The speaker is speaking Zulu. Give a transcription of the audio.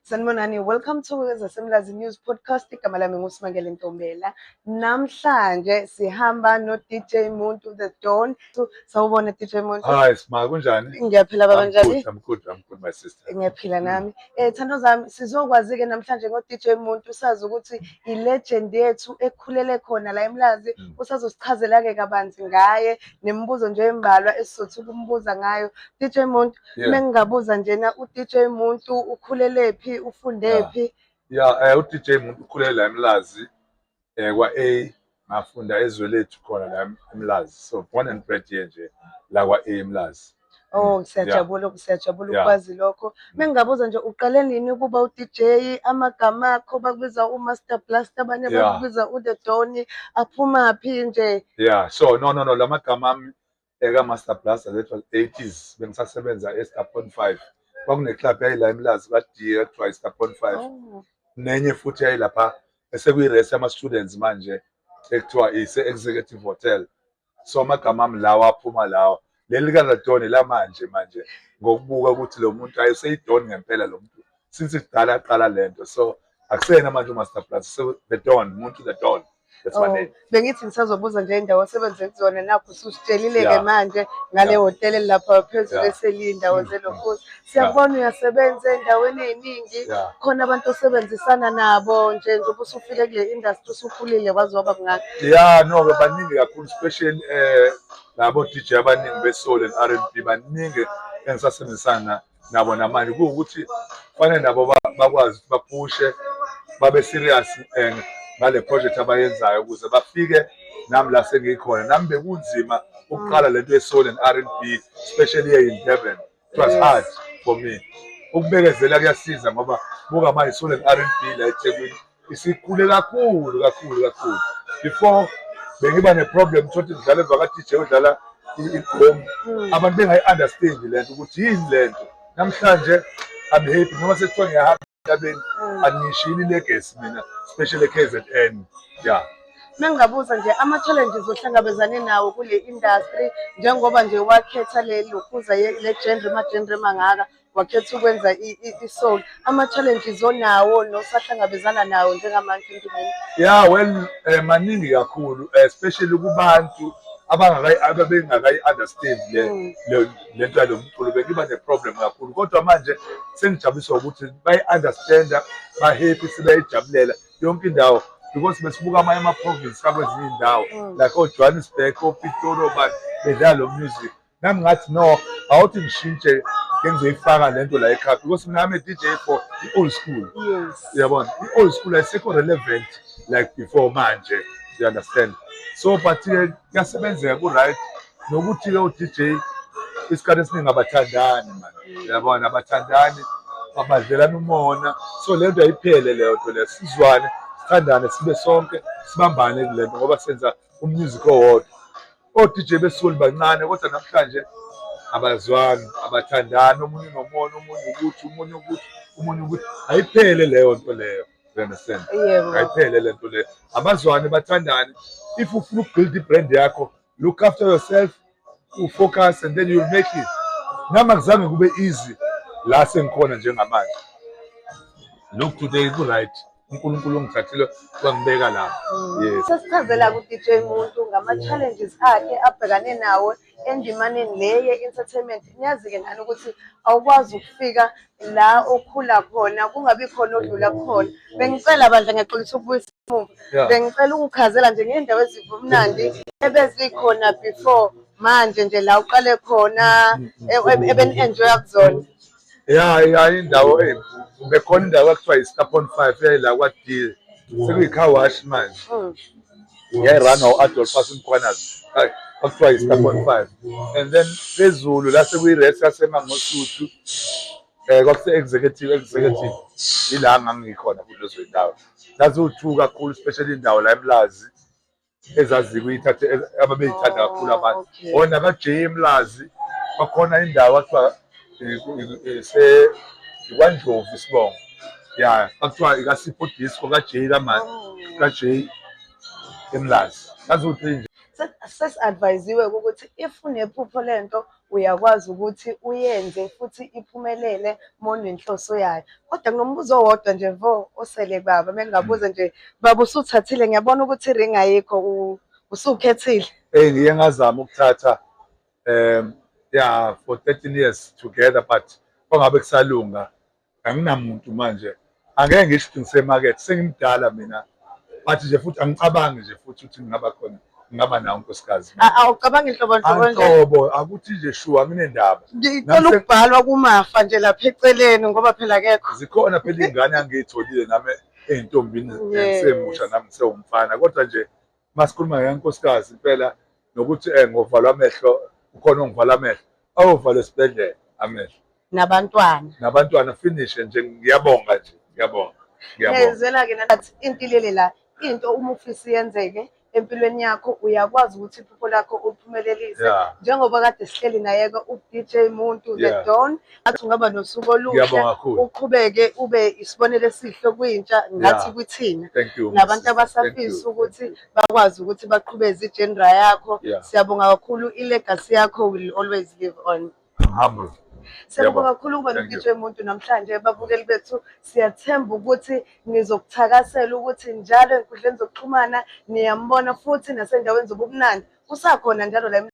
Sanibonani, welcome to Zasemlazi News Podcast. Igama lami nguSimangele Ntombela. Namhlanje sihamba no DJ Muntu the Don. Sawubona DJ Muntu. Hi, Sima, kunjani? Ngiyaphila baba njani? I'm good, my sister. Ngiyaphila nami. Thando zami sizokwazi ke namhlanje ngo DJ Muntu sazi ukuthi ilegend yethu ekhulele khona la eMlazi usazosichazela ke kabanzi ngaye nemibuzo nje embalwa esizothi ukumbuza ngayo. DJ Muntu, mengingabuza njena uDJ Muntu ukhulele phi ufunde phi? uDJ Muntu ukhulele la eMlazi kwa A ngafunda ezwelethu khona la eMlazi. So born and bred here nje la kwa A eMlazi. Oh, siyajabula ukwazi lokho. Mengingabuza nje uqale nini ukuba uDJ, amagama akho bakubiza uMaster Blaster, abanye bakubiza uThe Don, aphuma phi nje? So no lamagama ami Master Blaster that was 80s bengisasebenza eStapon 5. Kwakune club yayila eMlazi kadiye kuthiwa Stapon 5. Nenye futhi yayilapha esekuyi-rest ama students manje ekuthiwa ise-Executive Hotel. So amagama ami lawa aphuma lawa. Leli kaDon la manje ngokubuka ukuthi lo muntu ayeseyidon ngempela lo muntu since kudala aqala lento. So akusena manje uMaster Blaster, so the Don, Muntu the Don. That's my name. Bengithi ngisazobuza nje indawo osebenze kuzona nakho usitshelile ke manje ngale hotel lapha phezulu eselindawo zelokhozi. Siyabona uyasebenza endaweni eziningi, khona abantu osebenzisana nabo nje njengoba usufike kule industry usukhulile kwazoba kungaka. No baningi kakhulu, especially labo DJ abaningi be-soul and R&B baningi engisasebenzisana nabo namanje, kuwukuthi kufanele nabo bakwazi baphushe babe serious ngale project abayenzayo ukuze bafike nami la sengikhona. Nami bekunzima ukuqala lento ye-soul and R&B, especially here in Durban. It was hard for me. Ukubekezela kuyasiza ngoba buka manje i-soul and R&B la eThekwini isikhule kakhulu. Before bengiba ne-problem ukuthi ngidlale emva ka-DJ udlala igqom, abantu bengayi-understand lento ukuthi yini lento. Namhlanje I'm happy ngoba sekuthiwa ngiyahamba emhlabeni, angishiyile ilegacy mina, especially KZN. Mengingabuza nje ama-challenges ohlangabezane nawo kule industry njengoba nje wakhetha lokhuza le genre ama-genre mangaka wakhetha ukwenza i-soul, ama-challenges onawo nosahlangabezana nawo njengamanje Well, maningi kakhulu, especially kubantu abengakayi-understand lento yalo mculo. Bengiba ne-problem kakhulu, kodwa manje sengijabuliswa ukuthi bayi-understanda, ba-happy, sebayijabulela yonke indawo, because besibuka amanye ama-province kakwezinye indawo like oJohannesburg, oPitori, but bedlala lo music. Nami ngathi no, awuthi ngishintshe ngizoyifaka lento la ekhaya, because mina I'm a DJ for i-old school. Uyabona, i-old school ayisekho relevant like before manje, you understand. So but kuyasebenzeka ku-right nokuthi o-DJ isikhathi esiningi abathandani man, uyabona, abathandani, abadlelana umona. So lento ayiphele leyo nto leyo, sizwane, sithandane, sibe sonke, sibambane kulento ngoba senza umusic owodwa. O-DJ besoul bancane kodwa namhlanje abazwani, abathandani, omunye nomona, omunye ukuthi ayiphele leyo nto leyo. You understand? Ayiphele lento leyo, abazwani, bathandane. If ufuna ukubuild i-brand yakho, look after yourself, focus, and then you'll make it. Nami akuzange kube easy la sengikhona njengamanje. Look today ku-right, uNkulunkulu ungithathile wangibeka lapha. Sesichazela ku-DJ Muntu ngama-challenges akhe abhekane nawo endimaneni le ye-entertainment. Niyazi-ke nani ukuthi awukwazi ukufika la okhula khona kungabi khona odlula khona. Bengicela bandla, ngiyaxolisa ukubuyisa emuva, bengicela ukuchazela nje ngendawo ezivumnandi ebezikhona before manje nje la uqale khona ebeni-enjoya kuzona. Indawo bekhona indawo ekuthiwa yi-Stapon 5 yayila kwaDiye, sekuyi-car wash manje, yayirana u-Adolphus Mkhwanazi, kwakuthiwa yi-Stapon 5. And then phezulu la sekuyi-rest yaseMangosuthu, kwakuse-executive ila ngangikhona kulezo zindawo. Zaziwu-2 kakhulu, especially indawo la eMlazi ezazi kuyithathe ababeyithanda kakhulu abantu. Bona ka-J eMlazi bakhona indawo kwakuthiwa ikwaNdlovu Isibongo, kwakuthiwa ikaSipho Disco ka-J eMlazi. Zaziwu-3 nje. sesi-advise-iwe ukuthi if unephupho lento uyakwazi ukuthi uyenze futhi iphumelele uma unenhloso yayo. Kodwa kunombuzo owodwa nje vo osele baba bengingabuza nje, baba usuthathile ngiyabona ukuthi i-ring ayikho, usukhethile. Ngiye ngazama ukuthatha for 13 years together, but kwangabe kusalunga. Anginamuntu manje, angeke ngisho ukuthi ngisemakethe, sengimdala mina, but nje futhi angicabangi nje futhi ukuthi ngingaba nawo unkosikazi. Awucabangi inhlobonhlobo nje? Anhlobo, akuthi nje shuwa nginendaba. Ngicela ukubhalwa kumafa nje lapha eceleni ngoba phela akekho. Zikhona phela iy'ngane angiyitholile nami ey'ntombini ngisemusha nami ngisewumfana, kodwa nje masikhuluma ngenkosikazi impela nokuthi ngovalwa amehlo, ukhona ongivala amehlo, awuvalwe esibhedlela amehlo. Nabantwana finish nje, ngiyabonga nje, ngiyabonga. Ngiyazela-ke nathi impilo la into uma ufisa iyenzeke empilweni yakho uyakwazi ukuthi iphupho lakho uphumelelise, njengoba kade sihleli naye-ke u-DJ Muntu The Don, athi ungaba nosuku oluhle, uqhubeke ube isibonelo esihle kwintsha, ngathi kuthina nabantu abasafisa ukuthi bakwazi ukuthi baqhubeze i-genre yakho. Siyabonga kakhulu, i-legacy yakho will always live on. Humble. Siyabonga kakhulu ukuba no-DJ Muntu namhlanje. Babukeli bethu, siyathemba ukuthi nizokuthakasela ukuthi njalo ey'nkundleni zokuxhumana niyambona futhi nasendaweni zobumnandi usakhona njalo la